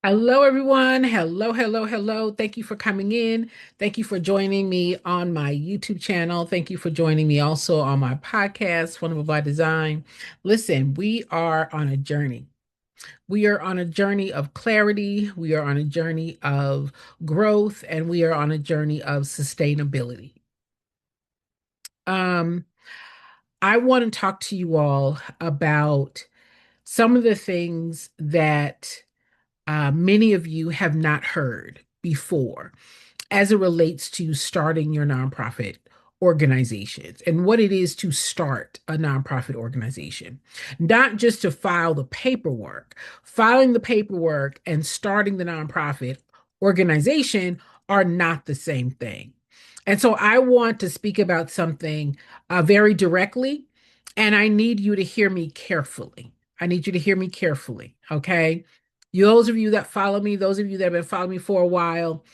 Hello, everyone. Hello, hello, hello. Thank you for coming in. Thank you for joining me on my YouTube channel. Thank you for joining me also on my podcast, Fundable by Design. Listen, we are on a journey. We are on a journey of clarity. We are on a journey of growth, and we are on a journey of sustainability. Um, I want to talk to you all about some of the things that many of you have not heard before as it relates to starting your nonprofit organizations and what it is to start a nonprofit organization. Not just to file the paperwork, filing the paperwork and starting the nonprofit organization are not the same thing. And so I want to speak about something very directly, and I need you to hear me carefully. I need you to hear me carefully, okay? Those of you that follow me, those of you that have been following me for a while,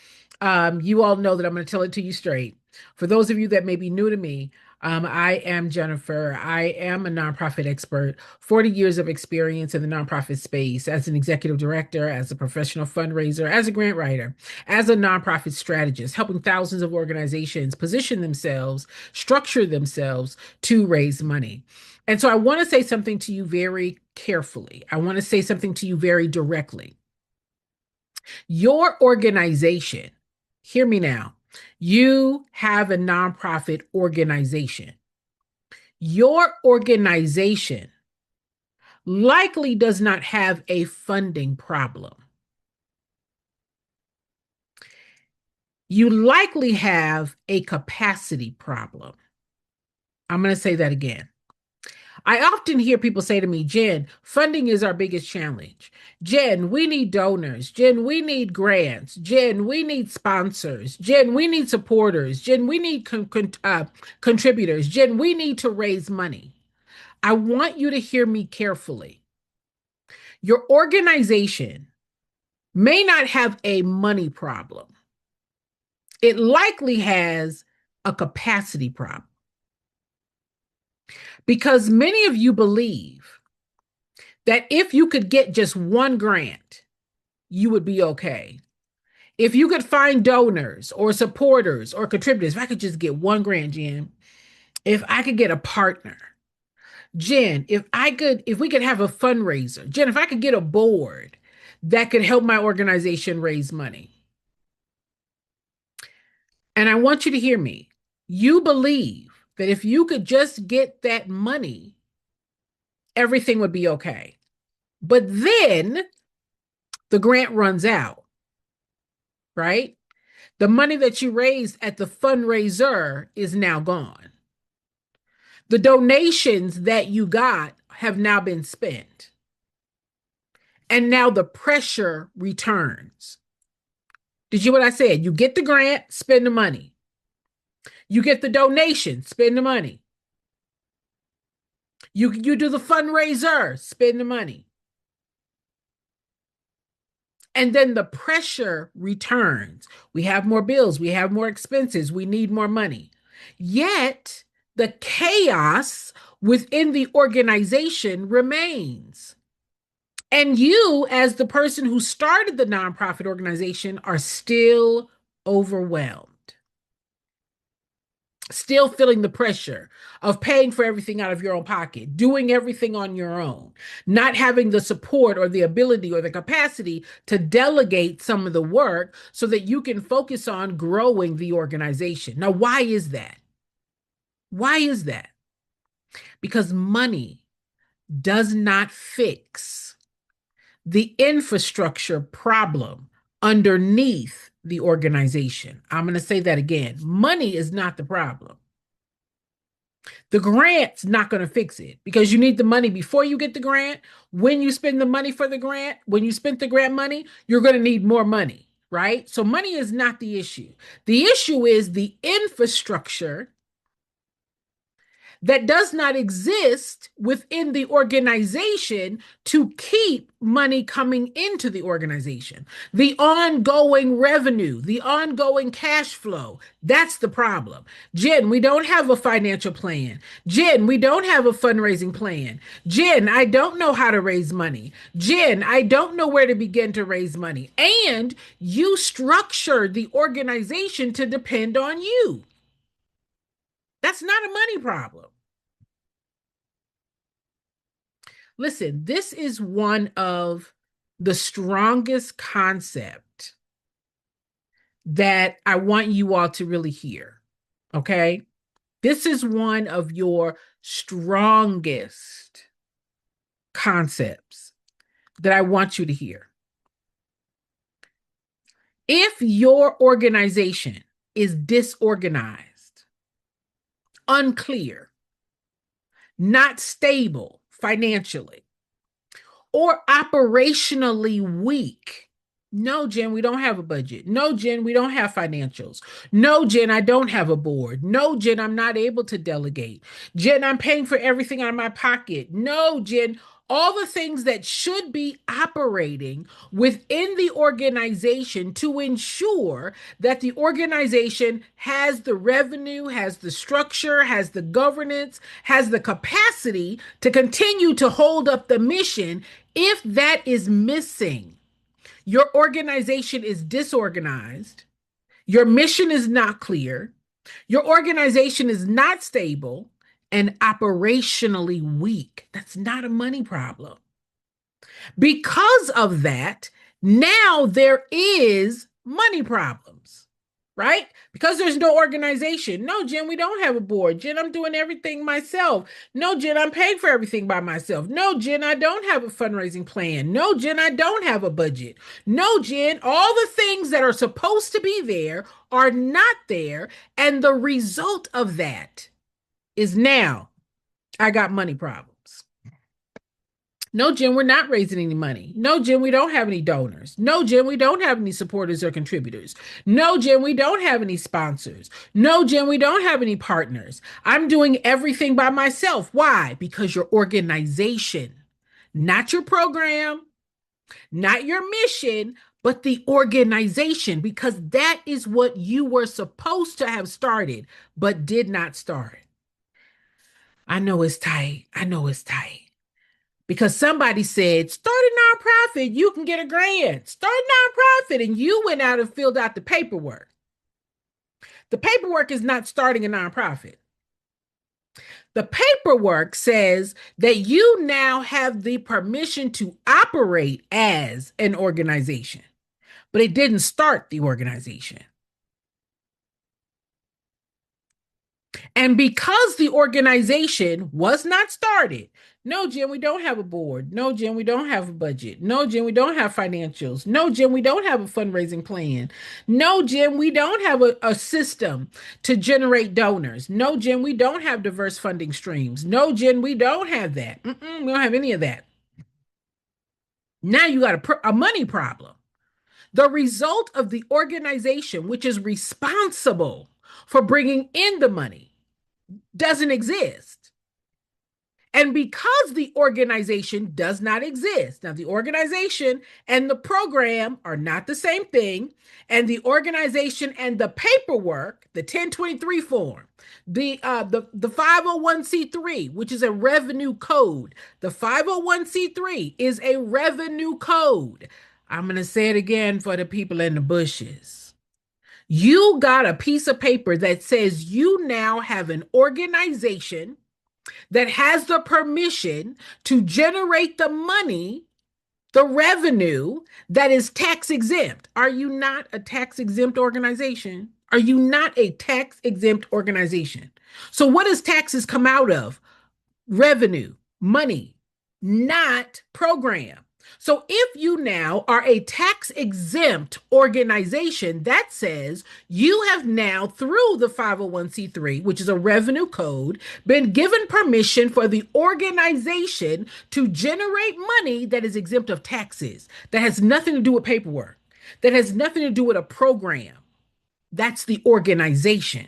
you all know that I'm going to tell it to you straight. For those of you that may be new to me, I am Jennifer. I am a nonprofit expert, 40 years of experience in the nonprofit space as an executive director, as a professional fundraiser, as a grant writer, as a nonprofit strategist, helping thousands of organizations position themselves, structure themselves to raise money. And so I want to say something to you very carefully. I want to say something to you very directly. Your organization, hear me now, you have a nonprofit organization. Your organization likely does not have a funding problem. You likely have a capacity problem. I'm going to say that again. I often hear people say to me, Jen, funding is our biggest challenge. Jen, we need donors. Jen, we need grants. Jen, we need sponsors. Jen, we need supporters. Jen, we need contributors. Jen, we need to raise money. I want you to hear me carefully. Your organization may not have a money problem, it likely has a capacity problem because many of you believe that if you could get just one grant, you would be okay. If you could find donors or supporters or contributors, if I could just get one grant, Jen, if I could get a partner, Jen, if we could have a fundraiser, Jen, if I could get a board that could help my organization raise money. And I want you to hear me. You believe that if you could just get that money, everything would be okay. But then the grant runs out, right? The money that you raised at the fundraiser is now gone. The donations that you got have now been spent. And now the pressure returns. Did you hear what I said? You get the grant, spend the money. You get the donation, spend the money. You do the fundraiser, spend the money. And then the pressure returns. We have more bills, we have more expenses, we need more money. Yet the chaos within the organization remains. And you, as the person who started the nonprofit organization, are still overwhelmed, still feeling the pressure of paying for everything out of your own pocket, doing everything on your own, not having the support or the ability or the capacity to delegate some of the work so that you can focus on growing the organization. Now, why is that? Why is that? Because money does not fix the infrastructure problem underneath the organization. I'm going to say that again. Money is not the problem. The grant's not going to fix it because you need the money before you get the grant. When you spend the money for the grant, when you spent the grant money, you're going to need more money, right? So money is not the issue. The issue is the infrastructure that does not exist within the organization to keep money coming into the organization. The ongoing revenue, the ongoing cash flow, that's the problem. Jen, we don't have a financial plan. Jen, we don't have a fundraising plan. Jen, I don't know how to raise money. Jen, I don't know where to begin to raise money. And you structure the organization to depend on you. That's not a money problem. Listen, this is one of the strongest concept that I want you all to really hear. Okay? This is one of your strongest concepts that I want you to hear. If your organization is disorganized, unclear, not stable financially, or operationally weak. No, Jen, we don't have a budget. No, Jen, we don't have financials. No, Jen, I don't have a board. No, Jen, I'm not able to delegate. Jen, I'm paying for everything out of my pocket. No, Jen, all the things that should be operating within the organization to ensure that the organization has the revenue, has the structure, has the governance, has the capacity to continue to hold up the mission. If that is missing, your organization is disorganized, your mission is not clear, your organization is not stable, and operationally weak. That's not a money problem. Because of that, now there is money problems, right? Because there's no organization. No, Jen, we don't have a board. Jen, I'm doing everything myself. No, Jen, I'm paying for everything by myself. No, Jen, I don't have a fundraising plan. No, Jen, I don't have a budget. No, Jen, all the things that are supposed to be there are not there. And the result of that is now I got money problems. No, Jen, we're not raising any money. No, Jen, we don't have any donors. No, Jen, we don't have any supporters or contributors. No, Jen, we don't have any sponsors. No, Jen, we don't have any partners. I'm doing everything by myself. Why? Because your organization, not your program, not your mission, but the organization, because that is what you were supposed to have started, but did not start. I know it's tight. I know it's tight. Because somebody said, start a nonprofit, you can get a grant. Start a nonprofit. And you went out and filled out the paperwork. The paperwork is not starting a nonprofit. The paperwork says that you now have the permission to operate as an organization, but it didn't start the organization. And because the organization was not started, no, Jen, we don't have a board. No, Jen, we don't have a budget. No, Jen, we don't have financials. No, Jen, we don't have a fundraising plan. No, Jen, we don't have a system to generate donors. No, Jen, we don't have diverse funding streams. No, Jen, we don't have that. We don't have any of that. Now you got a money problem. The result of the organization, which is responsible for bringing in the money, doesn't exist. And because the organization does not exist, now the organization and the program are not the same thing, and the organization and the paperwork, the 1023 form, the 501c3, which is a revenue code. The 501c3 is a revenue code. I'm going to say it again for the people in the bushes. You got a piece of paper that says you now have an organization that has the permission to generate the money, the revenue that is tax exempt. Are you not a tax exempt organization? Are you not a tax exempt organization? So what does taxes come out of? Revenue, money, not program. So if you now are a tax exempt organization, that says you have now, through the 501c3, which is a revenue code, been given permission for the organization to generate money that is exempt of taxes, that has nothing to do with paperwork, that has nothing to do with a program. That's the organization.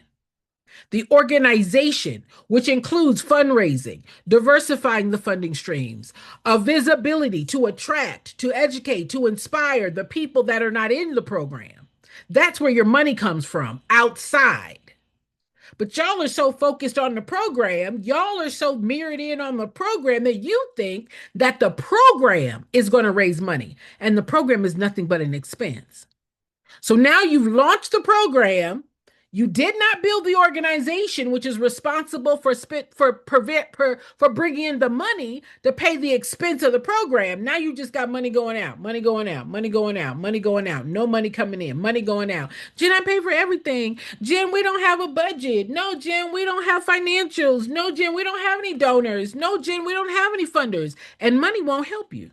The organization, which includes fundraising, diversifying the funding streams, a visibility to attract, to educate, to inspire the people that are not in the program. That's where your money comes from, outside. But y'all are so focused on the program, y'all are so mirrored in on the program that you think that the program is going to raise money. And the program is nothing but an expense. So now you've launched the program. You did not build the organization, which is responsible for bringing in the money to pay the expense of the program. Now you just got money going out, money going out, money going out, money going out, no money coming in, money going out. Jen, I pay for everything. Jen, we don't have a budget. No, Jen, we don't have financials. No, Jen, we don't have any donors. No, Jen, we don't have any funders. And money won't help you.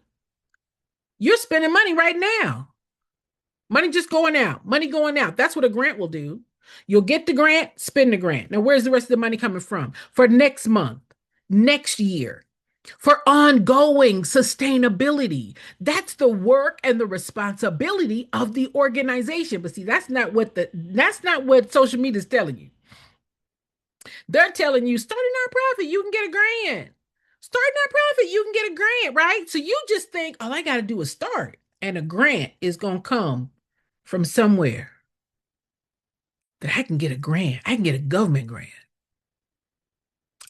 You're spending money right now. Money just going out, money going out. That's what a grant will do. You'll get the grant, spend the grant. Now, where's the rest of the money coming from? For next month, next year, for ongoing sustainability. That's the work and the responsibility of the organization. But see, that's not what social media is telling you. They're telling you, start a nonprofit, you can get a grant. Start a nonprofit, you can get a grant, right? So you just think, all I got to do is start, and a grant is going to come from somewhere that I can get a grant. I can get a government grant.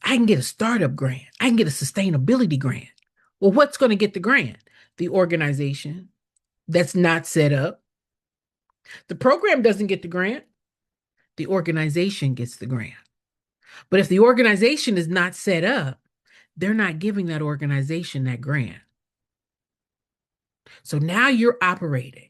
I can get a startup grant. I can get a sustainability grant. Well, what's going to get the grant? The organization that's not set up. The program doesn't get the grant. The organization gets the grant. But if the organization is not set up, they're not giving that organization that grant. So now you're operating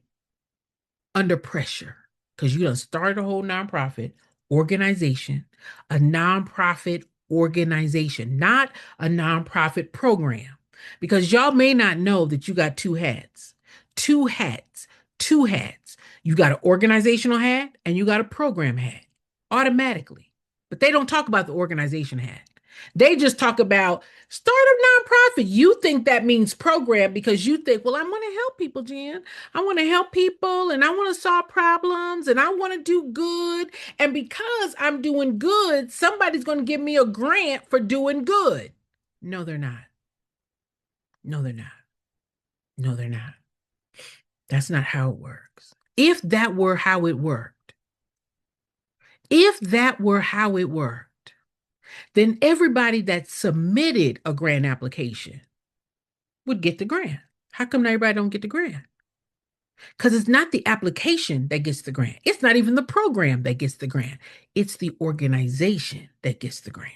under pressure because you done started a whole nonprofit organization, a nonprofit organization, not a nonprofit program. Because y'all may not know that you got two hats, two hats, two hats. You got an organizational hat and you got a program hat automatically. But they don't talk about the organization hat. They just talk about startup nonprofit. You think that means program because you think, well, I want to help people, Jen. I want to help people and I want to solve problems and I want to do good. And because I'm doing good, somebody's going to give me a grant for doing good. No, they're not. No, they're not. No, they're not. That's not how it works. If that were how it worked, then everybody that submitted a grant application would get the grant. How come everybody don't get the grant? Because it's not the application that gets the grant. It's not even the program that gets the grant. It's the organization that gets the grant.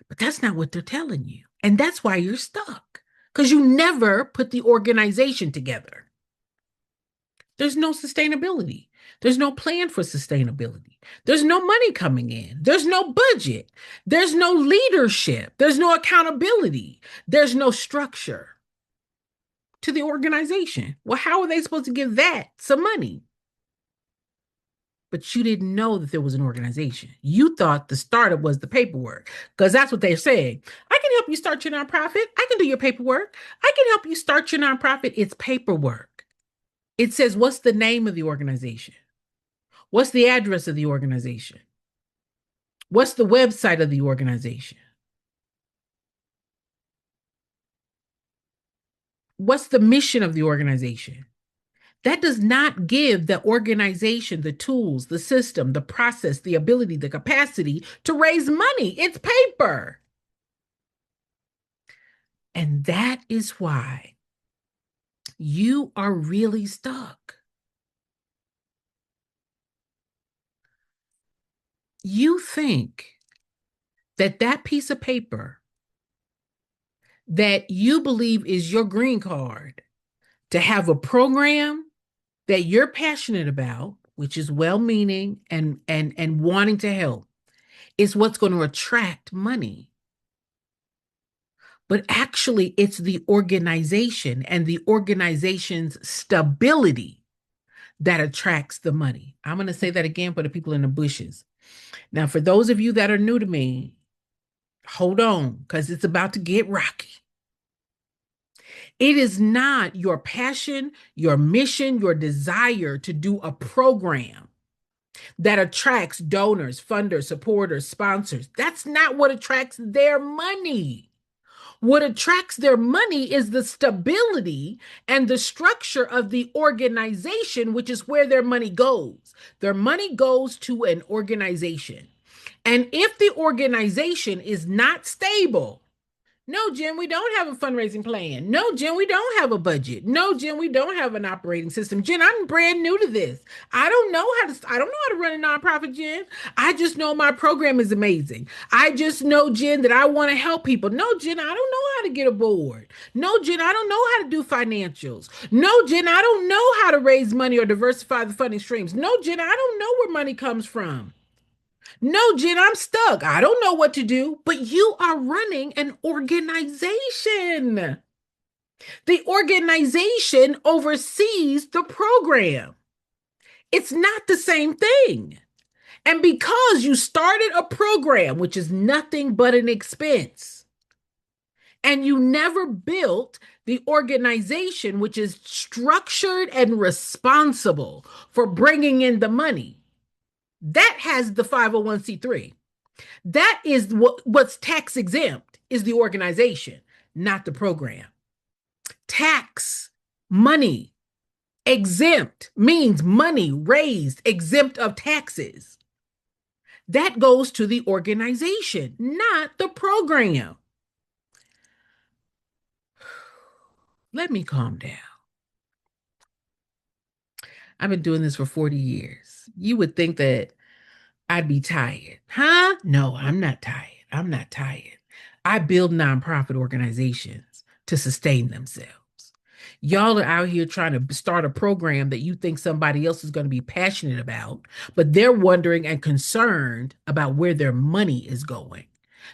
But that's not what they're telling you. And that's why you're stuck. Because you never put the organization together. There's no sustainability. There's no plan for sustainability. There's no money coming in. There's no budget. There's no leadership. There's no accountability. There's no structure to the organization. Well, how are they supposed to give that some money? But you didn't know that there was an organization. You thought the startup was the paperwork, because that's what they're saying. I can help you start your nonprofit. I can do your paperwork. I can help you start your nonprofit. It's paperwork. It says, what's the name of the organization? What's the address of the organization? What's the website of the organization? What's the mission of the organization? That does not give the organization the tools, the system, the process, the ability, the capacity to raise money. It's paper. And that is why you are really stuck. You think that that piece of paper that you believe is your green card to have a program that you're passionate about, which is well-meaning and wanting to help, is what's going to attract money. But actually, it's the organization and the organization's stability that attracts the money. I'm going to say that again for the people in the bushes. Now, for those of you that are new to me, hold on, because it's about to get rocky. It is not your passion, your mission, your desire to do a program that attracts donors, funders, supporters, sponsors. That's not what attracts their money. What attracts their money is the stability and the structure of the organization, which is where their money goes. Their money goes to an organization. And if the organization is not stable, no, Jen, we don't have a fundraising plan. No, Jen, we don't have a budget. No, Jen, we don't have an operating system. Jen, I'm brand new to this. I don't know how to run a nonprofit, Jen. I just know my program is amazing. I just know, Jen, that I want to help people. No, Jen, I don't know how to get a board. No, Jen, I don't know how to do financials. No, Jen, I don't know how to raise money or diversify the funding streams. No, Jen, I don't know where money comes from. No, Jen, I'm stuck. I don't know what to do, but you are running an organization. The organization oversees the program. It's not the same thing. And because you started a program, which is nothing but an expense, and you never built the organization, which is structured and responsible for bringing in the money, that has the 501c3. That is what's tax exempt is the organization, not the program. Tax money exempt means money raised exempt of taxes. That goes to the organization, not the program. Let me calm down. I've been doing this for 40 years. You would think that I'd be tired. Huh? No, I'm not tired. I'm not tired. I build nonprofit organizations to sustain themselves. Y'all are out here trying to start a program that you think somebody else is going to be passionate about, but they're wondering and concerned about where their money is going.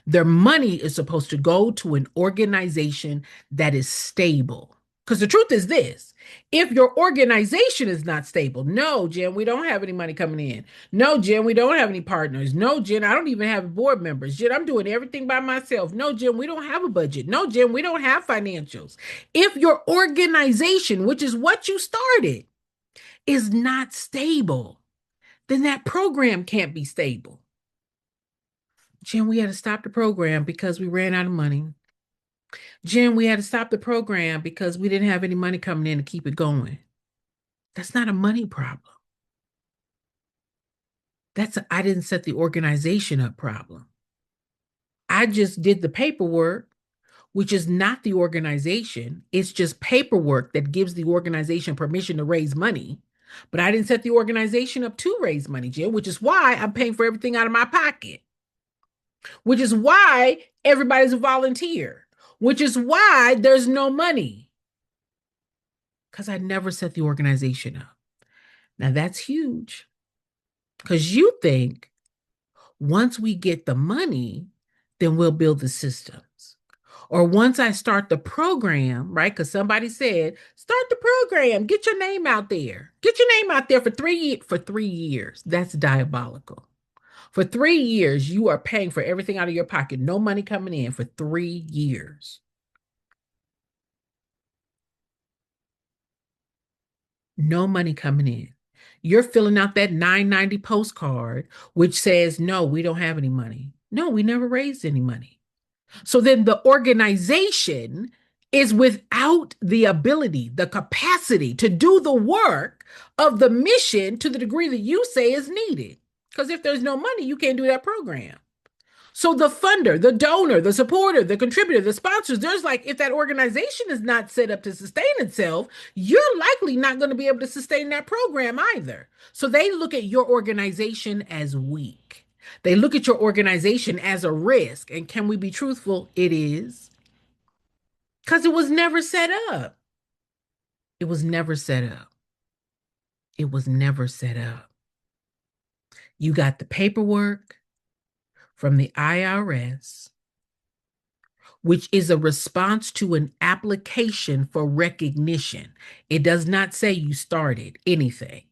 Their money is supposed to go to an organization that is stable. Because the truth is this, if your organization is not stable, no, Jen, we don't have any money coming in. No, Jen, we don't have any partners. No, Jen, I don't even have board members. Jen, I'm doing everything by myself. No, Jen, we don't have a budget. No, Jen, we don't have financials. If your organization, which is what you started, is not stable, then that program can't be stable. Jen, we had to stop the program because we ran out of money. Jen, we had to stop the program because we didn't have any money coming in to keep it going. That's not a money problem. That's I didn't set the organization up problem. I just did the paperwork, which is not the organization. It's just paperwork that gives the organization permission to raise money. But I didn't set the organization up to raise money, Jen, which is why I'm paying for everything out of my pocket, which is why everybody's a volunteer, which is why there's no money. Because I never set the organization up. Now that's huge. Because you think once we get the money, then we'll build the systems. Or once I start the program, right? Because somebody said, start the program, get your name out there. Get your name out there for 3 years. That's diabolical. For 3 years, you are paying for everything out of your pocket, no money coming in for 3 years. No money coming in. You're filling out that 990 postcard, which says, no, we don't have any money. No, we never raised any money. So then the organization is without the ability, the capacity to do the work of the mission to the degree that you say is needed. Because if there's no money, you can't do that program. So the funder, the donor, the supporter, the contributor, the sponsors, there's like, if that organization is not set up to sustain itself, you're likely not going to be able to sustain that program either. So they look at your organization as weak. They look at your organization as a risk. And can we be truthful? It is. Because it was never set up. It was never set up. It was never set up. You got the paperwork from the IRS, which is a response to an application for recognition. It does not say you started anything.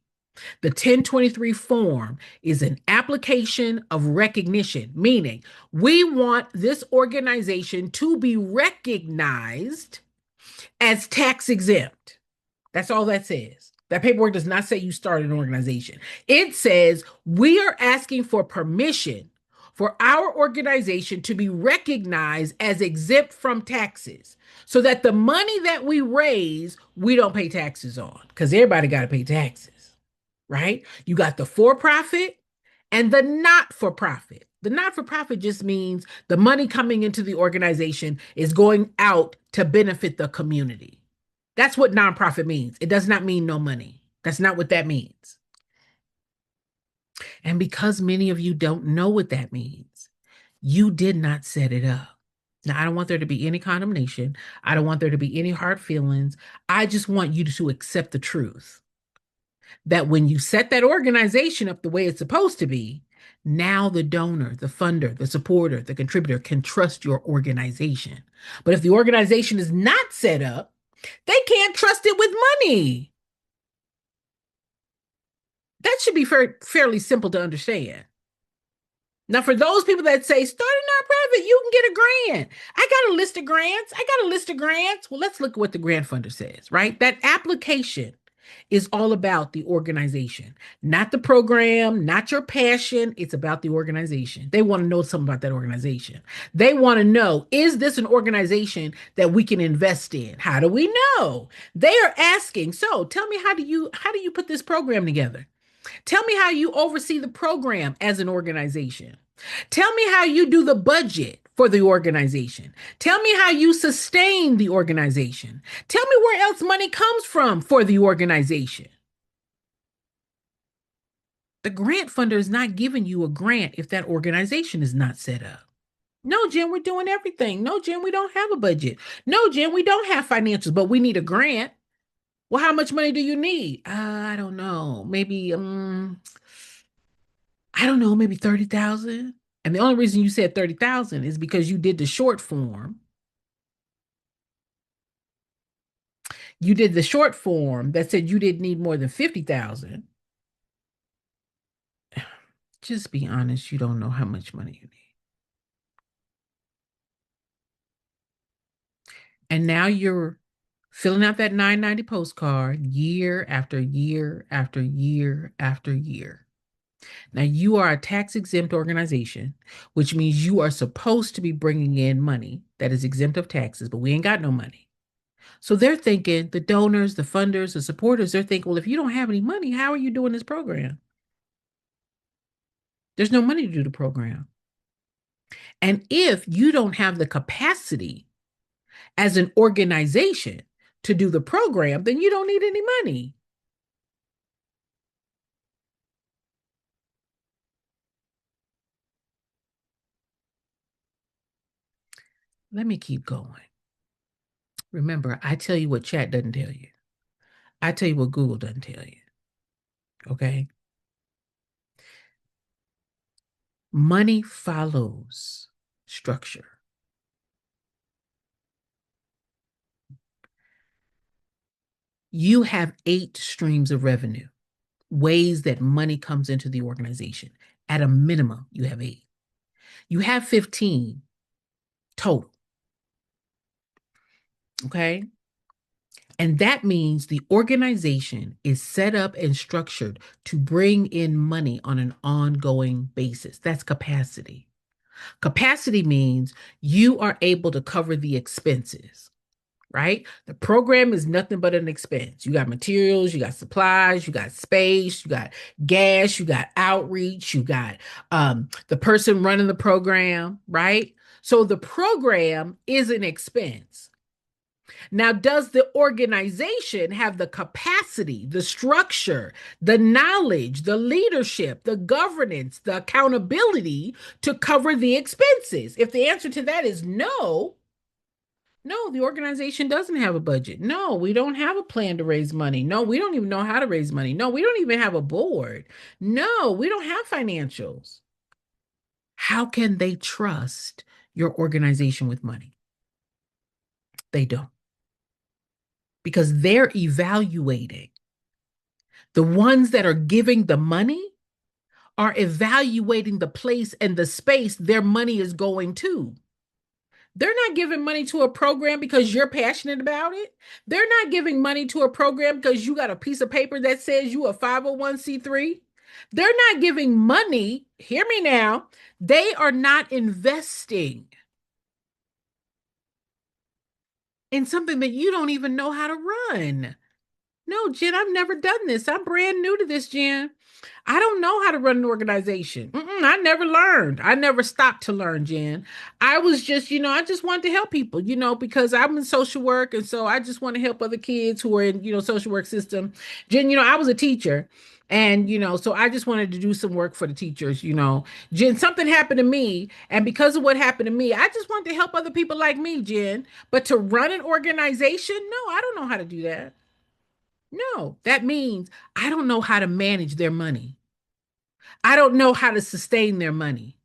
The 1023 form is an application of recognition, meaning we want this organization to be recognized as tax exempt. That's all that says. That paperwork does not say you started an organization. It says we are asking for permission for our organization to be recognized as exempt from taxes so that the money that we raise, we don't pay taxes on because everybody got to pay taxes, right? You got the for profit and the not for profit. The not for profit just means the money coming into the organization is going out to benefit the community. That's what nonprofit means. It does not mean no money. That's not what that means. And because many of you don't know what that means, you did not set it up. Now, I don't want there to be any condemnation. I don't want there to be any hard feelings. I just want you to accept the truth that when you set that organization up the way it's supposed to be, now the donor, the funder, the supporter, the contributor can trust your organization. But if the organization is not set up, they can't trust it with money. That should be fairly simple to understand. Now, for those people that say, start a nonprofit, you can get a grant. I got a list of grants. I got a list of grants. Well, let's look at what the grant funder says, right? That application is all about the organization, not the program, not your passion. It's about the organization. They want to know something about that organization. They want to know, is this an organization that we can invest in? How do we know? They are asking, so tell me, how do you put this program together? Tell me how you oversee the program as an organization. Tell me how you do the budget for the organization. Tell me how you sustain the organization. Tell me where else money comes from for the organization. The grant funder is not giving you a grant if that organization is not set up. No, Jen, we're doing everything. No, Jen, we don't have a budget. No, Jen, we don't have financials, but we need a grant. Well, how much money do you need? I don't know. Maybe I don't know, maybe 30,000. And the only reason you said 30,000 is because you did the short form. You did the short form that said you didn't need more than 50,000. Just be honest, you don't know how much money you need. And now you're filling out that 990 postcard year after year after year after year. Now, you are a tax exempt organization, which means you are supposed to be bringing in money that is exempt of taxes, but we ain't got no money. So they're thinking, the donors, the funders, the supporters, they're thinking, well, if you don't have any money, how are you doing this program? There's no money to do the program. And if you don't have the capacity as an organization to do the program, then you don't need any money. Let me keep going. Remember, I tell you what chat doesn't tell you. I tell you what Google doesn't tell you. Okay? Money follows structure. You have 8 streams of revenue, ways that money comes into the organization. At a minimum, you have 8. You have 15 total. Okay? And that means the organization is set up and structured to bring in money on an ongoing basis. That's capacity. Capacity means you are able to cover the expenses, right? The program is nothing but an expense. You got materials, you got supplies, you got space, you got gas, you got outreach, you got the person running the program, right? So the program is an expense. Now, does the organization have the capacity, the structure, the knowledge, the leadership, the governance, the accountability to cover the expenses? If the answer to that is no, no, the organization doesn't have a budget. No, we don't have a plan to raise money. No, we don't even know how to raise money. No, we don't even have a board. No, we don't have financials. How can they trust your organization with money? They don't, because they're evaluating. The ones that are giving the money are evaluating the place and the space their money is going to. They're not giving money to a program because you're passionate about it. They're not giving money to a program because you got a piece of paper that says you a 501c3. They're not giving money, hear me now, they are not investing in something that you don't even know how to run. No, Jen, I've never done this. I'm brand new to this, Jen. I don't know how to run an organization. I never learned. I never stopped to learn, Jen. I was just, I just wanted to help people, because I'm in social work. And so I just want to help other kids who are in, social work system. Jen, I was a teacher. And, so I just wanted to do some work for the teachers. Jen, something happened to me. And because of what happened to me, I just wanted to help other people like me, Jen. But to run an organization, no, I don't know how to do that. No, that means I don't know how to manage their money. I don't know how to sustain their money.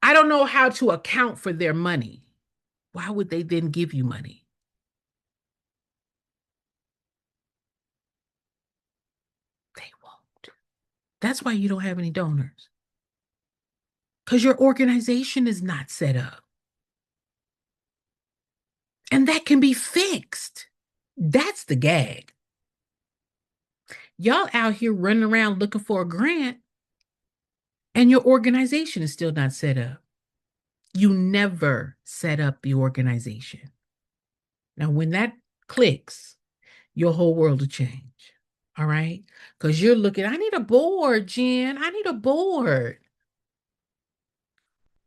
I don't know how to account for their money. Why would they then give you money? They won't. That's why you don't have any donors because your organization is not set up. And that can be fixed. That's the gag. Y'all out here running around looking for a grant and your organization is still not set up. You never set up the organization. Now, when that clicks, your whole world will change. All right. Because you're looking, I need a board, Jen. I need a board.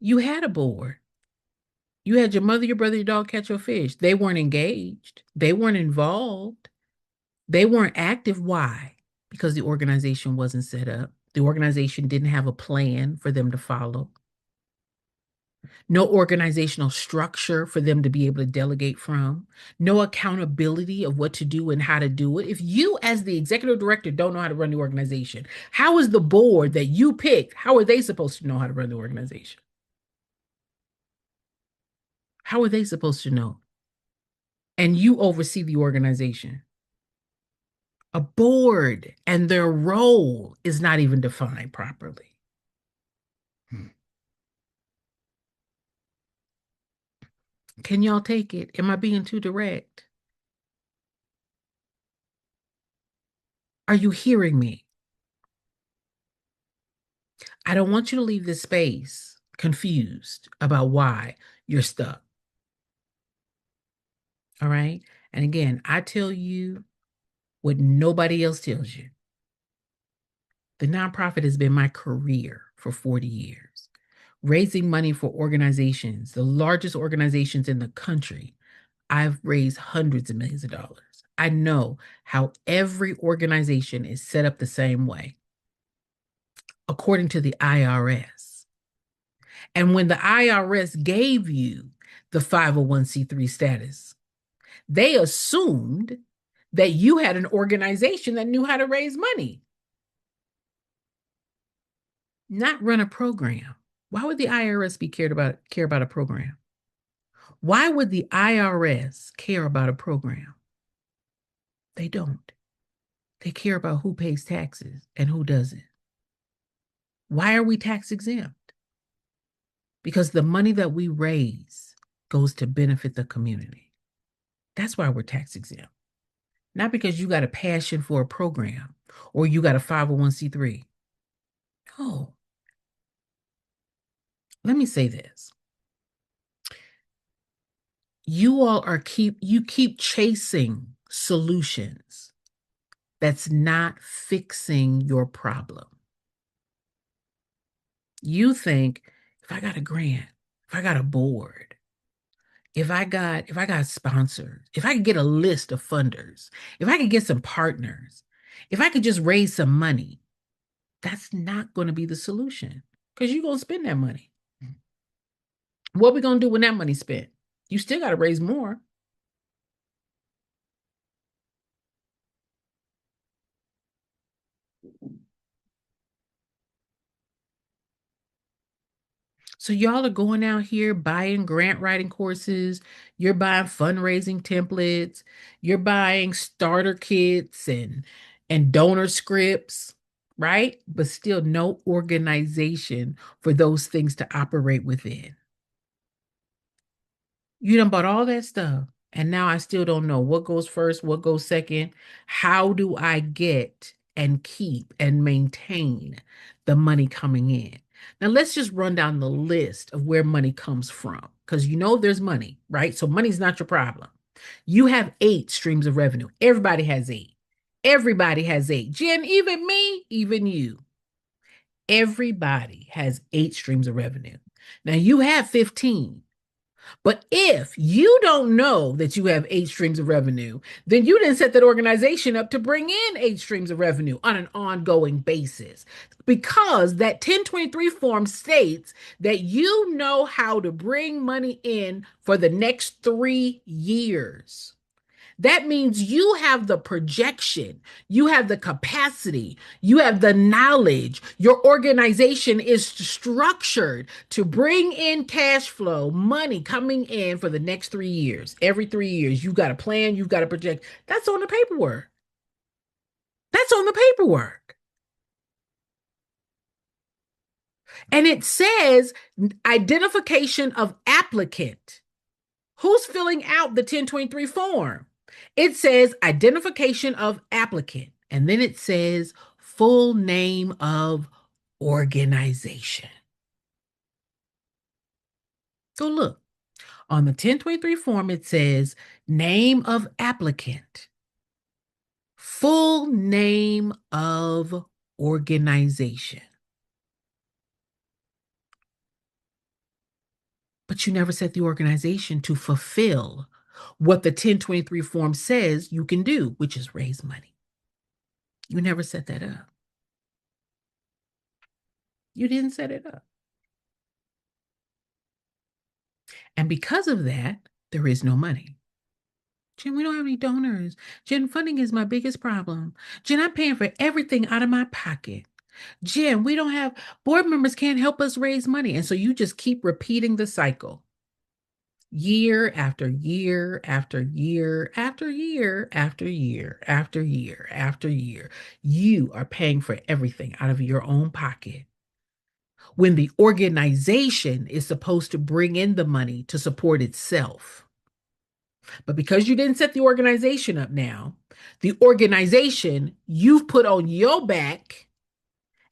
You had a board. You had your mother, your brother, your dog catch your fish. They weren't engaged. They weren't involved. They weren't active. Why? Because the organization wasn't set up. The organization didn't have a plan for them to follow. No organizational structure for them to be able to delegate from, no accountability of what to do and how to do it. If you, as the executive director, don't know how to run the organization, how is the board that you picked, how are they supposed to know how to run the organization? How are they supposed to know? And you oversee the organization. A board and their role is not even defined properly. Can y'all take it? Am I being too direct? Are you hearing me? I don't want you to leave this space confused about why you're stuck. All right. And again, I tell you what nobody else tells you. The nonprofit has been my career for 40 years, raising money for organizations, the largest organizations in the country. I've raised hundreds of millions of dollars. I know how every organization is set up the same way, according to the IRS. And when the IRS gave you the 501c3 status, they assumed that you had an organization that knew how to raise money, not run a program. Why would the IRS care about a program? Why would the IRS care about a program? They don't. They care about who pays taxes and who doesn't. Why are we tax exempt? Because the money that we raise goes to benefit the community. That's why we're tax exempt. Not because you got a passion for a program or you got a 501c3. No. Let me say this. You keep chasing solutions that's not fixing your problem. You think if I got a grant, if I got a board, if I got sponsors, if I could get a list of funders, if I could get some partners, if I could just raise some money, that's not going to be the solution because you're going to spend that money. What are we going to do when that money's spent? You still got to raise more. So y'all are going out here buying grant writing courses, you're buying fundraising templates, you're buying starter kits and donor scripts, right? But still no organization for those things to operate within. You done bought all that stuff. And now I still don't know what goes first, what goes second. How do I get and keep and maintain the money coming in? Now, let's just run down the list of where money comes from because you know there's money, right? So, money's not your problem. You have eight streams of revenue. Everybody has eight. Everybody has eight. Jen, even me, even you. Everybody has eight streams of revenue. Now, you have 15. But if you don't know that you have eight streams of revenue, then you didn't set that organization up to bring in eight streams of revenue on an ongoing basis. Because that 1023 form states that you know how to bring money in for the next 3 years. That means you have the projection, you have the capacity, you have the knowledge. Your organization is structured to bring in cash flow, money coming in for the next 3 years. Every 3 years, you've got a plan, you've got a project. That's on the paperwork. That's on the paperwork. And it says identification of applicant. Who's filling out the 1023 form? It says identification of applicant, and then it says full name of organization. So look, on the 1023 form, it says name of applicant, full name of organization. But you never set the organization to fulfill what the 1023 form says you can do, which is raise money. You never set that up. You didn't set it up. And because of that, there is no money. Jen, we don't have any donors. Jen, funding is my biggest problem. Jen, I'm paying for everything out of my pocket. Jen, we don't have board members can't help us raise money. And so you just keep repeating the cycle year after year after year after year after year after year after year. You are paying for everything out of your own pocket when the organization is supposed to bring in the money to support itself. But because you didn't set the organization up now, the organization you've put on your back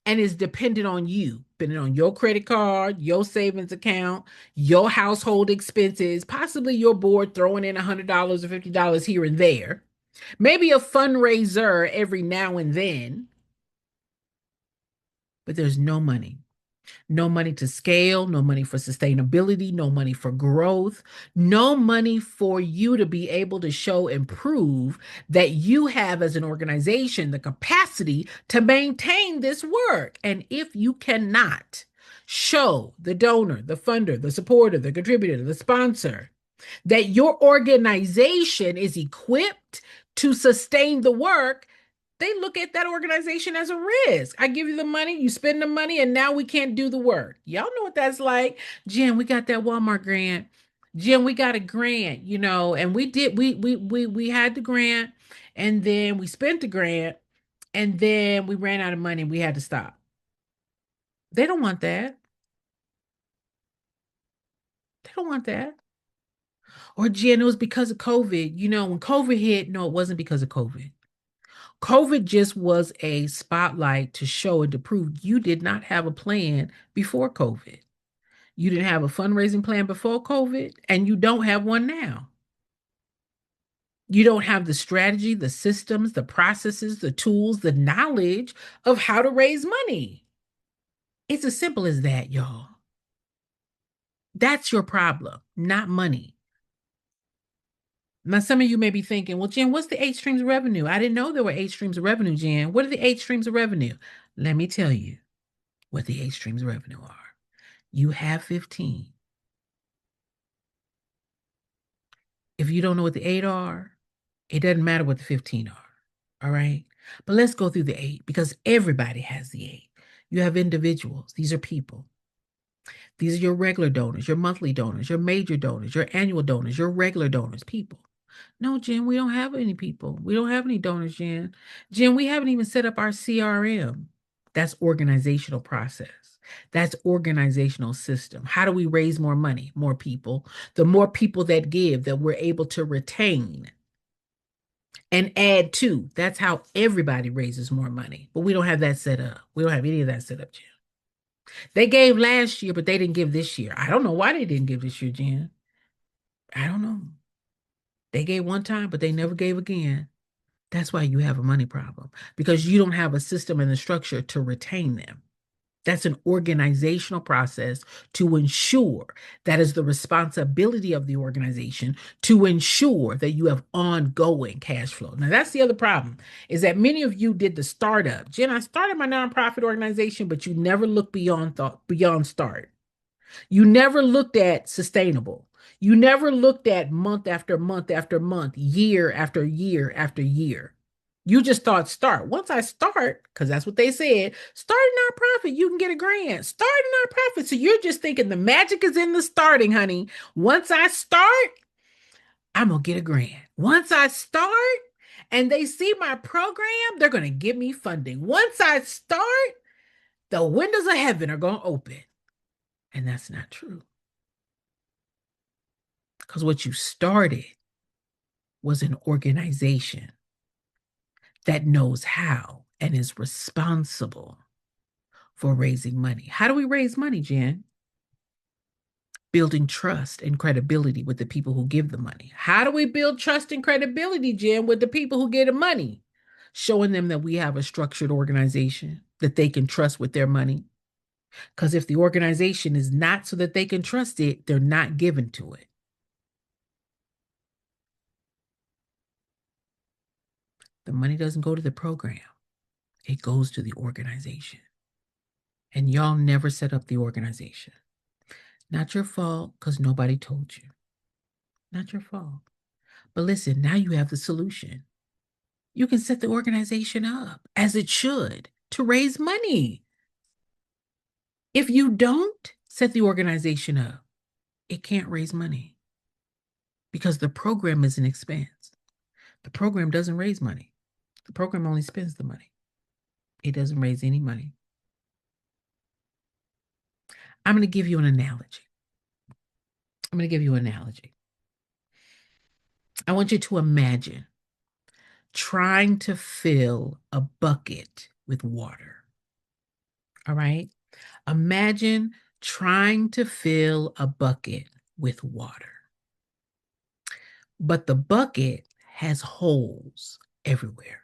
and is dependent on you, dependent on your credit card, your savings account, your household expenses, possibly your board throwing in $100 or $50 here and there, maybe a fundraiser every now and then, but there's no money. No money to scale, no money for sustainability, no money for growth, no money for you to be able to show and prove that you have, as an organization, the capacity to maintain this work. And if you cannot show the donor, the funder, the supporter, the contributor, the sponsor, that your organization is equipped to sustain the work, they look at that organization as a risk. I give you the money, you spend the money, and now we can't do the work. Y'all know what that's like. Jen, we got that Walmart grant. Jen, we got a grant, and we had the grant, and then we spent the grant, and then we ran out of money and we had to stop. They don't want that. They don't want that. Or Jen, it was because of COVID. When COVID hit, no, it wasn't because of COVID. COVID just was a spotlight to show and to prove you did not have a plan before COVID. You didn't have a fundraising plan before COVID, and you don't have one now. You don't have the strategy, the systems, the processes, the tools, the knowledge of how to raise money. It's as simple as that, y'all. That's your problem, not money. Now, some of you may be thinking, well, Jen, what's the eight streams of revenue? I didn't know there were eight streams of revenue, Jen. What are the eight streams of revenue? Let me tell you what the eight streams of revenue are. You have 15. If you don't know what the eight are, it doesn't matter what the 15 are. All right. But let's go through the eight because everybody has the eight. You have individuals, these are people. These are your regular donors, your monthly donors, your major donors, your annual donors, your regular donors, people. No, Jen, we don't have any people. We don't have any donors, Jen. Jen, we haven't even set up our CRM. That's organizational process. That's organizational system. How do we raise more money? More people. The more people that give, that we're able to retain and add to. That's how everybody raises more money. But we don't have that set up. We don't have any of that set up, Jen. They gave last year, but they didn't give this year. I don't know why they didn't give this year, Jen. I don't know. They gave one time, but they never gave again. That's why you have a money problem because you don't have a system and a structure to retain them. That's an organizational process to ensure that is the responsibility of the organization to ensure that you have ongoing cash flow. Now, that's the other problem is that many of you did the startup. Jen, I started my nonprofit organization, but you never looked beyond start. You never looked at sustainable. You never looked at month after month after month, year after year after year. You just thought start. Once I start, because that's what they said, start a nonprofit, you can get a grant. Start a nonprofit. So you're just thinking the magic is in the starting, honey. Once I start, I'm going to get a grant. Once I start and they see my program, they're going to give me funding. Once I start, the windows of heaven are going to open. And that's not true. Because what you started was an organization that knows how and is responsible for raising money. How do we raise money, Jen? Building trust and credibility with the people who give the money. How do we build trust and credibility, Jen, with the people who give the money? Showing them that we have a structured organization that they can trust with their money. Because if the organization is not so that they can trust it, they're not given to it. The money doesn't go to the program. It goes to the organization. And y'all never set up the organization. Not your fault because nobody told you. Not your fault. But listen, now you have the solution. You can set the organization up as it should to raise money. If you don't set the organization up, it can't raise money because the program is an expense. The program doesn't raise money. The program only spends the money. It doesn't raise any money. I'm going to give you an analogy. I want you to imagine trying to fill a bucket with water. All right? Imagine trying to fill a bucket with water. But the bucket has holes everywhere.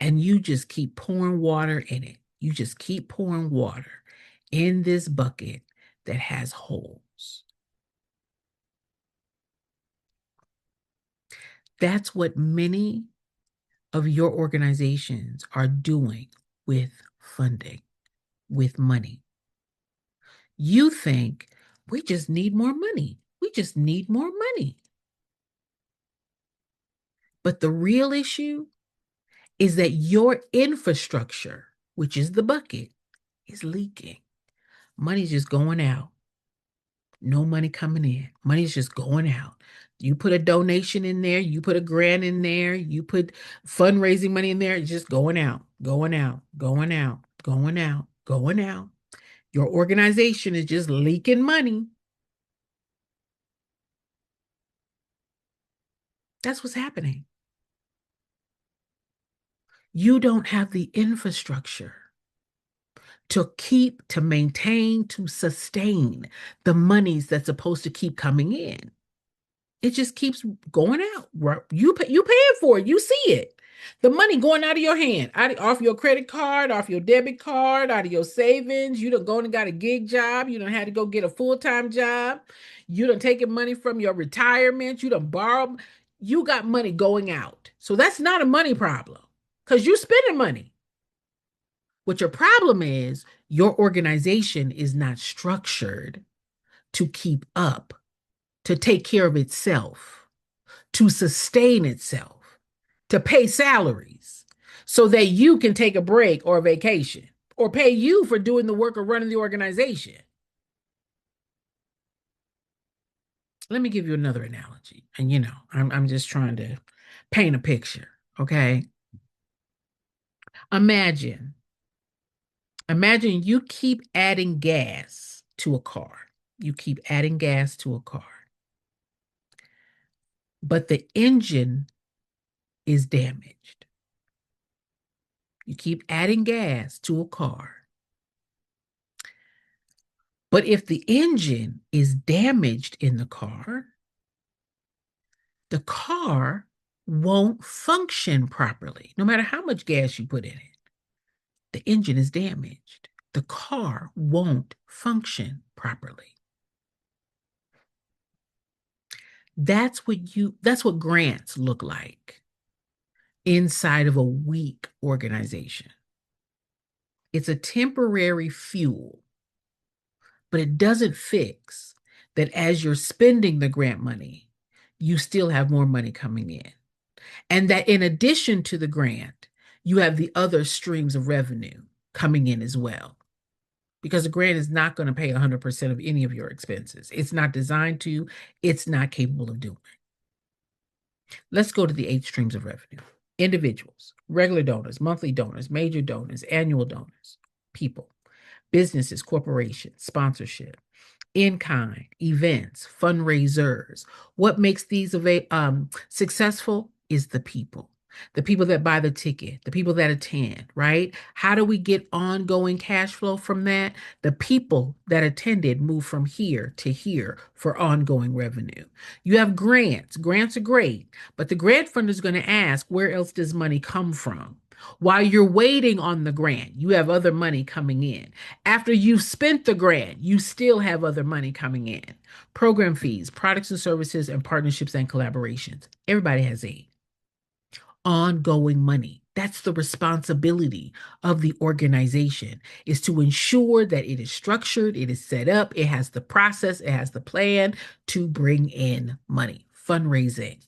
And you just keep pouring water in it. You just keep pouring water in this bucket that has holes. That's what many of your organizations are doing with funding, with money. You think we just need more money. We just need more money. But the real issue is that your infrastructure, which is the bucket, is leaking. Money's just going out. No money coming in. Money's just going out. You put a donation in there, you put a grant in there, you put fundraising money in there, it's just going out, going out, going out, going out, going out. Your organization is just leaking money. That's what's happening. You don't have the infrastructure to keep, to maintain, to sustain the monies that's supposed to keep coming in. It just keeps going out. You paying for it. You see it. The money going out of your hand, off your credit card, off your debit card, out of your savings. You done gone and got a gig job. You done had to go get a full-time job. You done taken money from your retirement. You done borrowed. You got money going out. So that's not a money problem because you're spending money. What your problem is, your organization is not structured to keep up, to take care of itself, to sustain itself, to pay salaries so that you can take a break or a vacation or pay you for doing the work of running the organization. Let me give you another analogy. And I'm just trying to paint a picture, okay? Imagine Imagine you keep adding gas to a car. You keep adding gas to a car, but the engine is damaged. You keep adding gas to a car, but if the engine is damaged in the car won't function properly, no matter how much gas you put in it. The engine is damaged. The car won't function properly. That's what grants look like inside of a weak organization. It's a temporary fuel, but it doesn't fix that as you're spending the grant money, you still have more money coming in. And that in addition to the grant, you have the other streams of revenue coming in as well. Because a grant is not going to pay 100% of any of your expenses. It's not designed to, it's not capable of doing. Let's go to the 8 streams of revenue. Individuals, regular donors, monthly donors, major donors, annual donors, people, businesses, corporations, sponsorship, in kind, events, fundraisers. What makes these successful is the people that buy the ticket, the people that attend, right? How do we get ongoing cash flow from that? The people that attended move from here to here for ongoing revenue. You have grants. Grants are great, but the grant funder is going to ask, where else does money come from? While you're waiting on the grant, you have other money coming in. After you've spent the grant, you still have other money coming in. Program fees, products and services, and partnerships and collaborations. Everybody has aid. Ongoing money. That's the responsibility of the organization, is to ensure that it is structured, it is set up, it has the process, it has the plan to bring in money. Fundraising.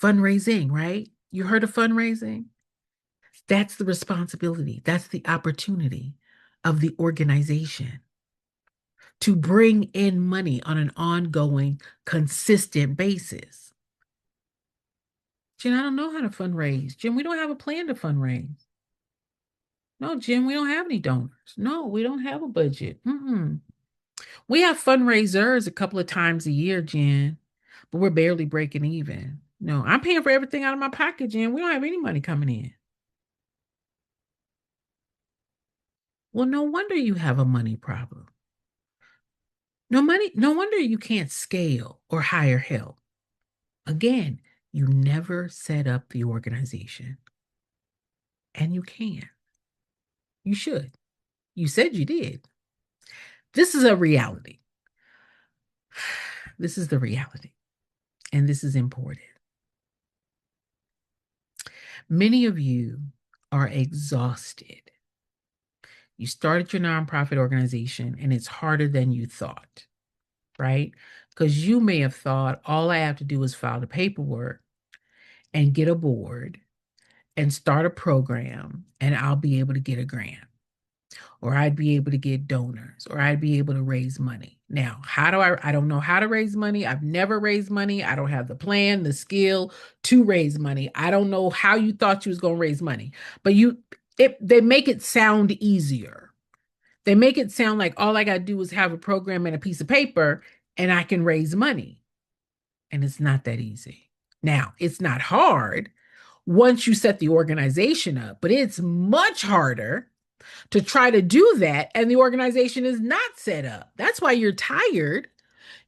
Fundraising, right? You heard of fundraising? That's the responsibility. That's the opportunity of the organization to bring in money on an ongoing, consistent basis. Jen, I don't know how to fundraise. Jen, we don't have a plan to fundraise. No, Jen, we don't have any donors. No, we don't have a budget. Mm-mm. We have fundraisers a couple of times a year, Jen, but we're barely breaking even. No, I'm paying for everything out of my pocket, Jen. We don't have any money coming in. Well, no wonder you have a money problem. No wonder you can't scale or hire help. Again, you never set up the organization, and you can. You should. You said you did. This is a reality. This is the reality, and this is important. Many of you are exhausted. You started your nonprofit organization, and it's harder than you thought, right? Because you may have thought all I have to do is file the paperwork and get a board and start a program, and I'll be able to get a grant, or I'd be able to get donors, or I'd be able to raise money. Now, how do I don't know how to raise money. I've never raised money. I don't have the plan, the skill to raise money. I don't know how you thought you was going to raise money, but they make it sound easier. They make it sound like all I got to do is have a program and a piece of paper and I can raise money. And it's not that easy. Now, it's not hard once you set the organization up, but it's much harder to try to do that and the organization is not set up. That's why you're tired.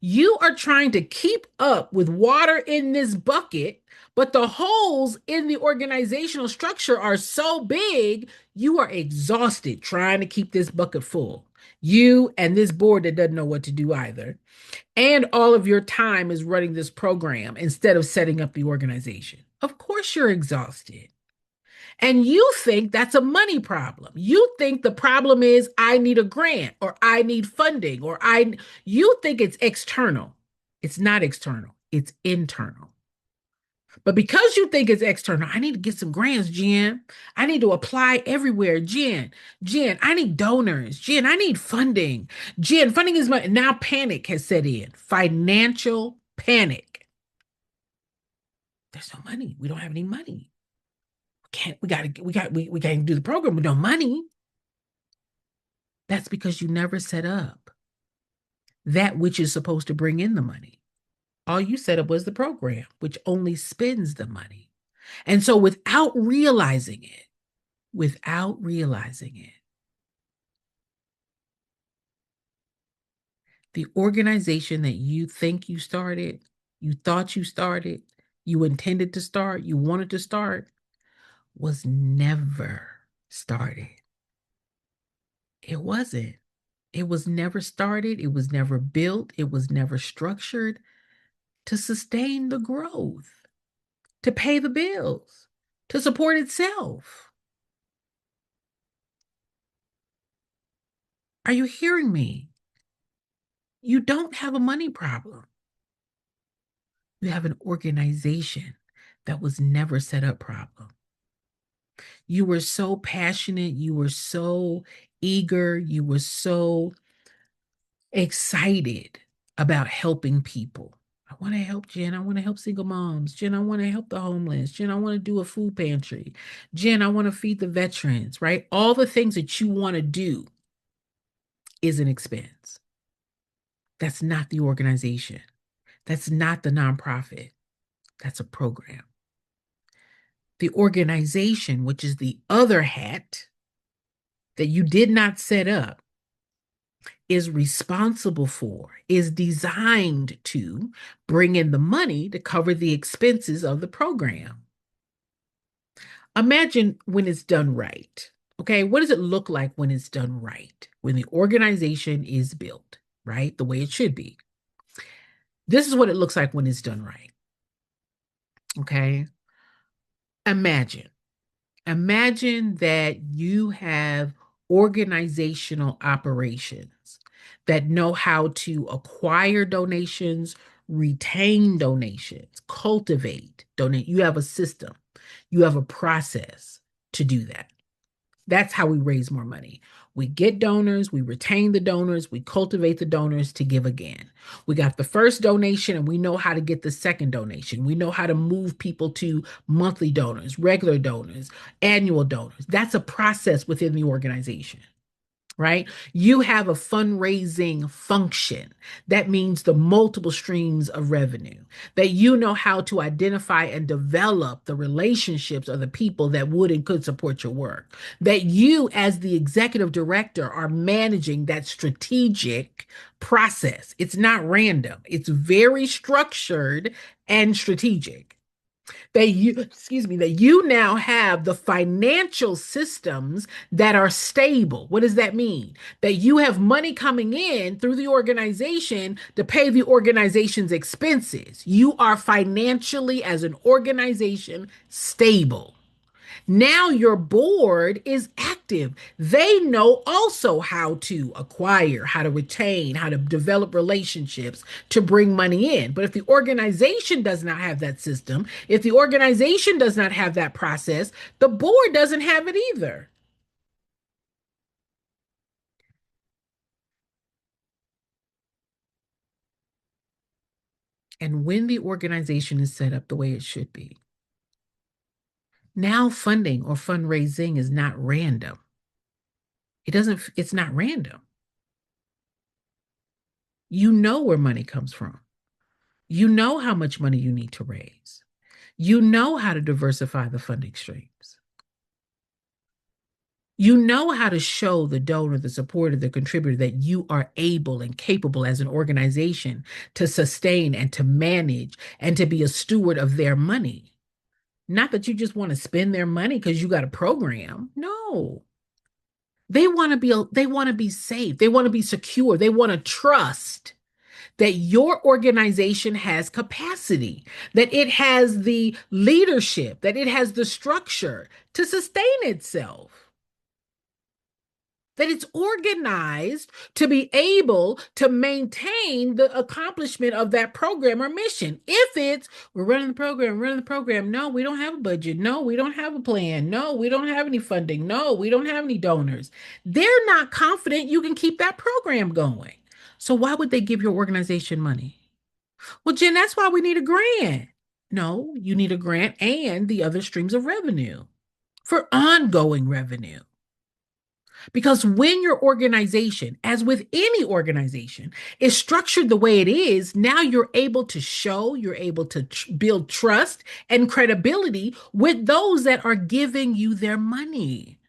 You are trying to keep up with water in this bucket, but the holes in the organizational structure are so big, you are exhausted trying to keep this bucket full. You and this board that doesn't know what to do either. And all of your time is running this program instead of setting up the organization. Of course, you're exhausted. And you think that's a money problem. You think the problem is I need a grant or I need funding you think it's external. It's not external, it's internal. But because you think it's external, I need to get some grants, Jen. I need to apply everywhere, Jen. Jen, I need donors. Jen, I need funding. Jen, funding is money. Now panic has set in. Financial panic. There's no money. We don't have any money. We can't do the program with no money. That's because you never set up that which is supposed to bring in the money. All you set up was the program, which only spends the money. And so without realizing it, the organization that you thought you started, you intended to start, you wanted to start, was never started. It wasn't. It was never started. It was never built. It was never structured to sustain the growth, to pay the bills, to support itself. Are you hearing me? You don't have a money problem. You have an organization that was never set up problem. You were so passionate, you were so eager, you were so excited about helping people. I want to help Jen. I want to help single moms. Jen, I want to help the homeless. Jen, I want to do a food pantry. Jen, I want to feed the veterans, right? All the things that you want to do is an expense. That's not the organization. That's not the nonprofit. That's a program. The organization, which is the other hat that you did not set up, is responsible for, is designed to bring in the money to cover the expenses of the program. Imagine when it's done right. Okay, what does it look like when it's done right? When the organization is built, right? The way it should be. This is what it looks like when it's done right. Okay, imagine Imagine that you have organizational operations that know how to acquire donations, retain donations, cultivate, donate. You have a system, you have a process to do that. That's how we raise more money. We get donors, we retain the donors, we cultivate the donors to give again. We got the first donation and we know how to get the second donation. We know how to move people to monthly donors, regular donors, annual donors. That's a process within the organization, right? You have a fundraising function. That means the multiple streams of revenue, that you know how to identify and develop the relationships of the people that would and could support your work, that you, as the executive director, are managing that strategic process. It's not random, it's very structured and strategic. That you now have the financial systems that are stable. What does that mean? That you have money coming in through the organization to pay the organization's expenses. You are financially, as an organization, stable. Now your board is active. They know also how to acquire, how to retain, how to develop relationships to bring money in. But if the organization does not have that system, if the organization does not have that process, the board doesn't have it either. And when the organization is set up the way it should be, now funding or fundraising is not random. It's not random. You know where money comes from. You know how much money you need to raise. You know how to diversify the funding streams. You know how to show the donor, the supporter, the contributor that you are able and capable as an organization to sustain and to manage and to be a steward of their money. Not that you just want to spend their money because you got a program. No. They want to be safe. They want to be secure. They want to trust that your organization has capacity, that it has the leadership, that it has the structure to sustain itself, that it's organized to be able to maintain the accomplishment of that program or mission. If it's, we're running the program. No, we don't have a budget. No, we don't have a plan. No, we don't have any funding. No, we don't have any donors. They're not confident you can keep that program going. So why would they give your organization money? Well, Jen, that's why we need a grant. No, you need a grant and the other streams of revenue. for ongoing revenue. Because when your organization, as with any organization, is structured the way it is, now you're able to show, you're able to build trust and credibility with those that are giving you their money.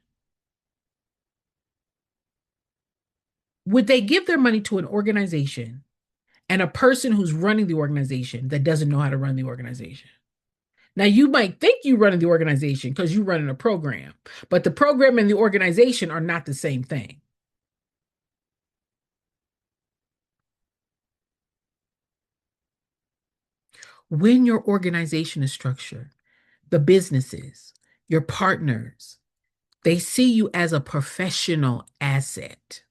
Would they give their money to an organization and a person who's running the organization that doesn't know how to run the organization? Now, you might think you're running the organization because you're running a program, but the program and the organization are not the same thing. When your organization is structured, the businesses, your partners, they see you as a professional asset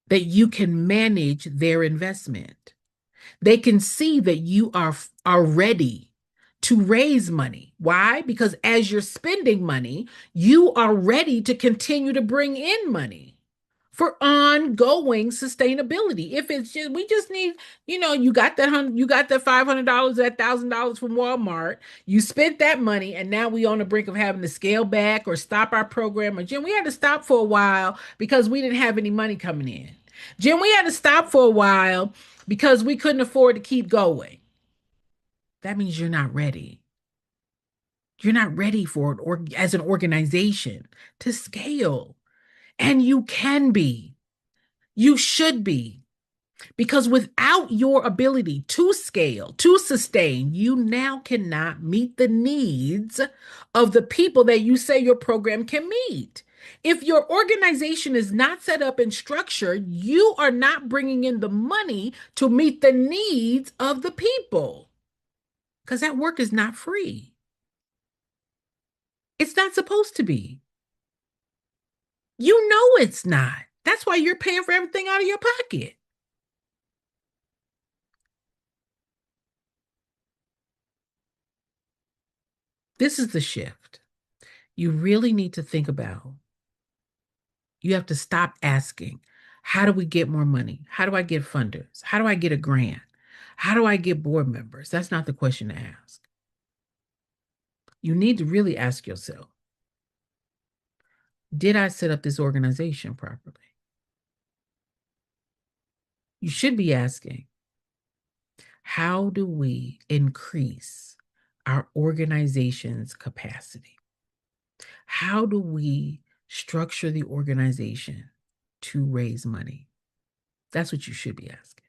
that you can manage their investment. They can see that you are ready to raise money. Why? Because as you're spending money, you are ready to continue to bring in money for ongoing sustainability. If it's just we just need, you got that $500, that $1,000 from Walmart, you spent that money, and now we on the brink of having to scale back or stop our program. Or Jim, we had to stop for a while because we didn't have any money coming in. Jim, we had to stop for a while because we couldn't afford to keep going. That means you're not ready. You're not ready for it or as an organization to scale. And you can be. You should be. Because without your ability to scale, to sustain, you now cannot meet the needs of the people that you say your program can meet. If your organization is not set up and structured, you are not bringing in the money to meet the needs of the people because that work is not free. It's not supposed to be. You know it's not. That's why you're paying for everything out of your pocket. This is the shift. You really need to think about. You have to stop asking, how do we get more money? How do I get funders? How do I get a grant? How do I get board members? That's not the question to ask. You need to really ask yourself, did I set up this organization properly? You should be asking, how do we increase our organization's capacity? How do we structure the organization to raise money? That's what you should be asking.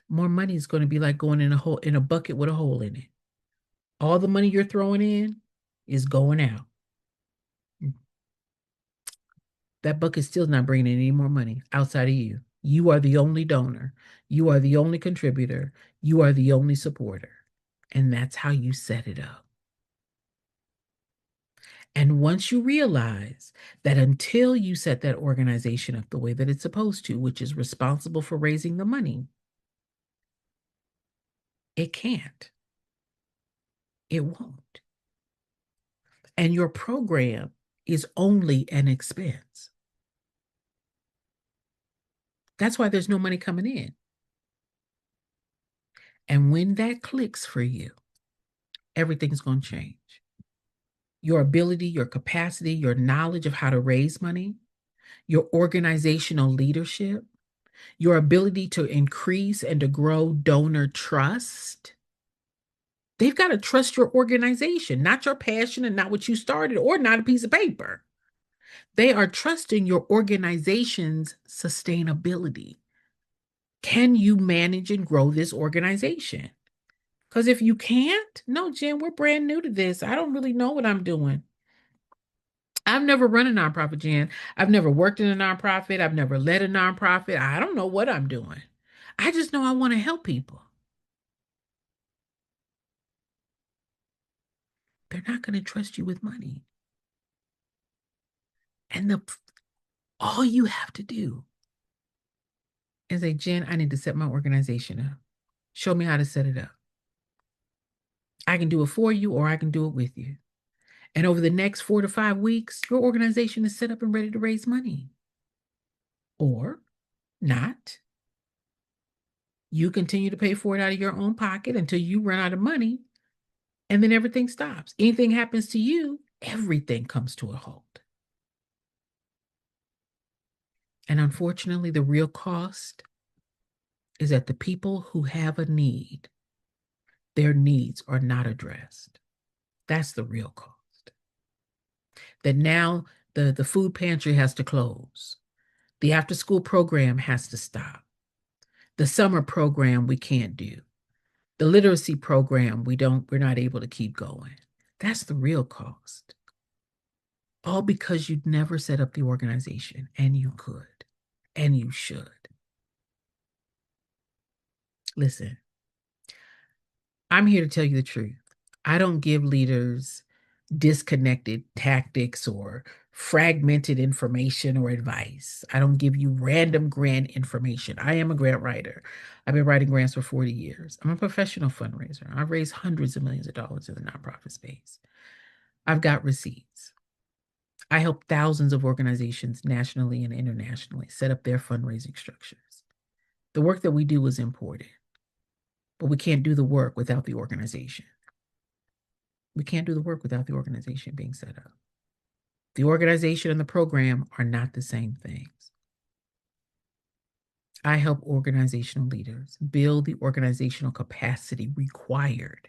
More money is going to be like going in a bucket with a hole in it. All the money you're throwing in is going out. That bucket's still not bringing in any more money outside of you. You are the only donor. You are the only contributor. You are the only supporter. And that's how you set it up. And once you realize that until you set that organization up the way that it's supposed to, which is responsible for raising the money, it can't. It won't. And your program is only an expense. That's why there's no money coming in. And when that clicks for you, everything's going to change. Your ability, your capacity, your knowledge of how to raise money, your organizational leadership, your ability to increase and to grow donor trust. They've got to trust your organization, not your passion and not what you started or not a piece of paper. They are trusting your organization's sustainability. Can you manage and grow this organization? Because if you can't, no, Jen, we're brand new to this. I don't really know what I'm doing. I've never run a nonprofit, Jen. I've never worked in a nonprofit. I've never led a nonprofit. I don't know what I'm doing. I just know I want to help people. They're not going to trust you with money. And all you have to do is say, Jen, I need to set my organization up. Show me how to set it up. I can do it for you or I can do it with you. And over the next 4 to 5 weeks, your organization is set up and ready to raise money. Or not. You continue to pay for it out of your own pocket until you run out of money, and then everything stops. Anything happens to you, everything comes to a halt. And unfortunately, the real cost is that the people who have a need, their needs are not addressed. That's the real cost. That now the food pantry has to close. The after school program has to stop. The summer program we can't do. The literacy program we're not able to keep going. That's the real cost. All because you'd never set up the organization, and you could, and you should. Listen, I'm here to tell you the truth. I don't give leaders disconnected tactics or fragmented information or advice. I don't give you random grant information. I am a grant writer. I've been writing grants for 40 years. I'm a professional fundraiser. I've raised hundreds of millions of dollars in the nonprofit space. I've got receipts. I help thousands of organizations nationally and internationally set up their fundraising structures. The work that we do is important, but we can't do the work without the organization. We can't do the work without the organization being set up. The organization and the program are not the same things. I help organizational leaders build the organizational capacity required.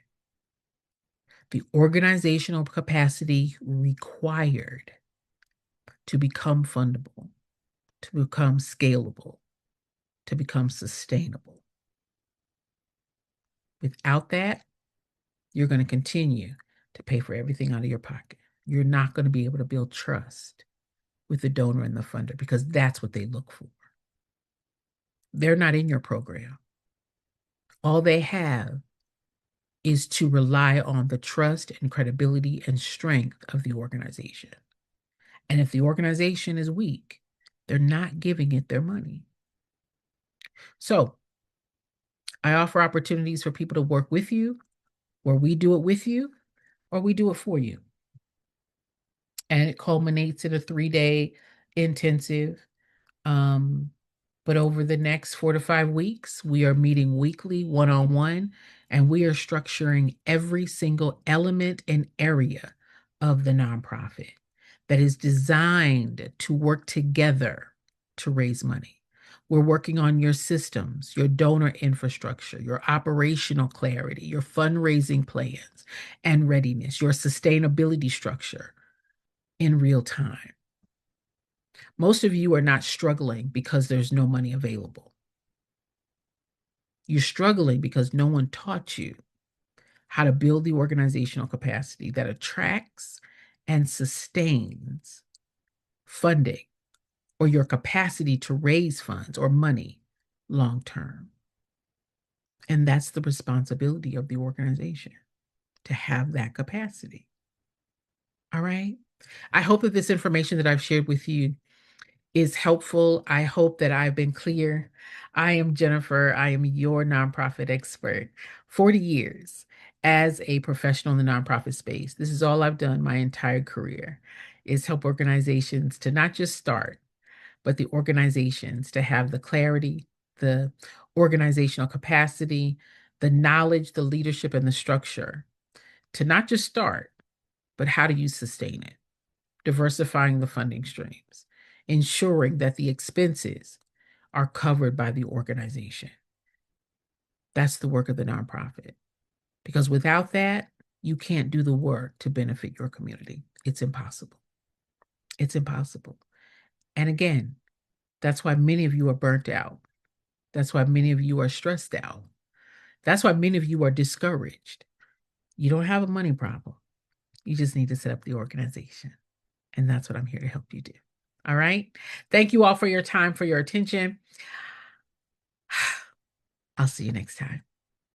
The organizational capacity required to become fundable, to become scalable, to become sustainable. Without that, you're going to continue to pay for everything out of your pocket. You're not going to be able to build trust with the donor and the funder because that's what they look for. They're not in your program. All they have is to rely on the trust and credibility and strength of the organization. And if the organization is weak, they're not giving it their money. So I offer opportunities for people to work with you, where we do it with you, or we do it for you. And it culminates in a 3-day intensive. But over the next 4 to 5 weeks, we are meeting weekly one-on-one, and we are structuring every single element and area of the nonprofit that is designed to work together to raise money. We're working on your systems, your donor infrastructure, your operational clarity, your fundraising plans and readiness, your sustainability structure in real time. Most of you are not struggling because there's no money available. You're struggling because no one taught you how to build the organizational capacity that attracts and sustains funding or your capacity to raise funds or money long term. And that's the responsibility of the organization, to have that capacity. All right. I hope that this information that I've shared with you is helpful. I hope that I've been clear. I am Jennifer. I am your nonprofit expert. 40 years as a professional in the nonprofit space. This is all I've done my entire career, is help organizations to not just start, but the organizations to have the clarity, the organizational capacity, the knowledge, the leadership, and the structure to not just start, but how do you sustain it? Diversifying the funding streams, ensuring that the expenses are covered by the organization. That's the work of the nonprofit. Because without that, you can't do the work to benefit your community. It's impossible. It's impossible. And again, that's why many of you are burnt out. That's why many of you are stressed out. That's why many of you are discouraged. You don't have a money problem. You just need to set up the organization. And that's what I'm here to help you do. All right. Thank you all for your time, for your attention. I'll see you next time.